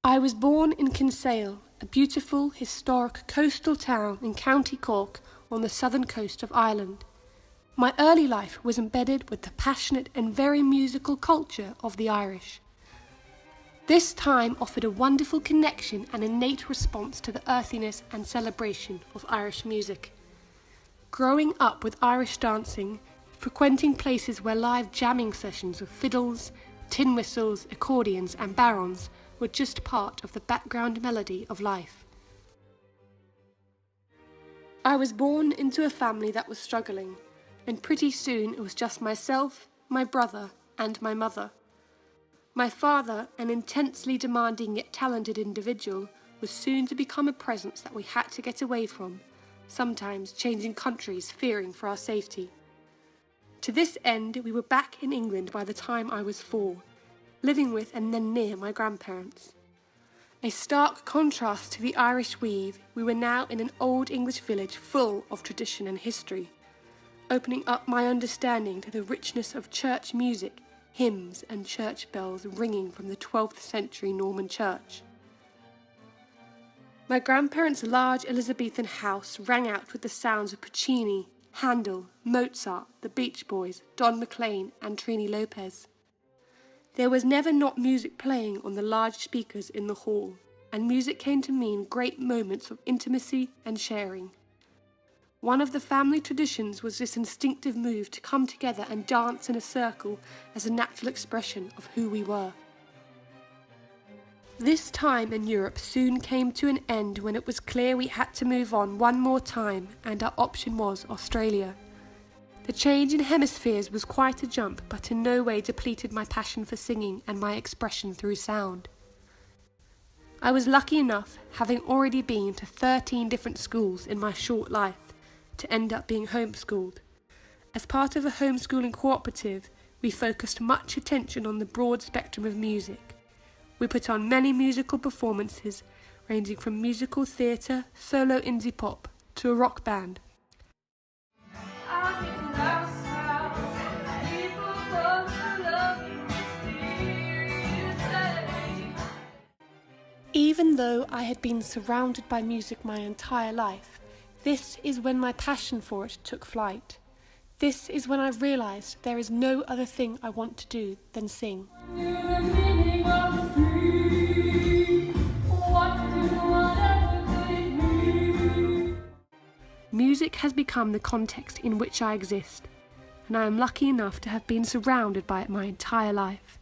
I was born in Kinsale, a beautiful, historic coastal town in County Cork on the southern coast of Ireland. My early life was embedded with the passionate and very musical culture of the Irish. This time offered a wonderful connection and innate response to the earthiness and celebration of Irish music. Growing up with Irish dancing, frequenting places where live jamming sessions of fiddles, tin whistles, accordions and barons were just part of the background melody of life. I was born into a family that was struggling, and pretty soon it was just myself, my brother, and my mother. My father, an intensely demanding yet talented individual, was soon to become a presence that we had to get away from, sometimes changing countries fearing for our safety. To this end, we were back in England by the time I was 4, living with and then near my grandparents. A stark contrast to the Irish weave, we were now in an old English village full of tradition and history, opening up my understanding to the richness of church music, hymns and church bells ringing from the 12th century Norman church. My grandparents' large Elizabethan house rang out with the sounds of Puccini, Handel, Mozart, the Beach Boys, Don McLean and Trini Lopez. There was never not music playing on the large speakers in the hall, and music came to mean great moments of intimacy and sharing. One of the family traditions was this instinctive move to come together and dance in a circle as a natural expression of who we were. This time in Europe soon came to an end when it was clear we had to move on one more time, and our option was Australia. The change in hemispheres was quite a jump, but in no way depleted my passion for singing and my expression through sound. I was lucky enough, having already been to 13 different schools in my short life, to end up being homeschooled. As part of a homeschooling cooperative, we focused much attention on the broad spectrum of music. We put on many musical performances, ranging from musical theatre, solo indie pop, to a rock band. Even though I had been surrounded by music my entire life, this is when my passion for it took flight. This is when I realised there is no other thing I want to do than sing. Music has become the context in which I exist, and I am lucky enough to have been surrounded by it my entire life.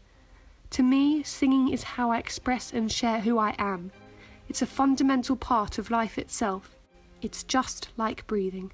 To me, singing is how I express and share who I am. It's a fundamental part of life itself. It's just like breathing.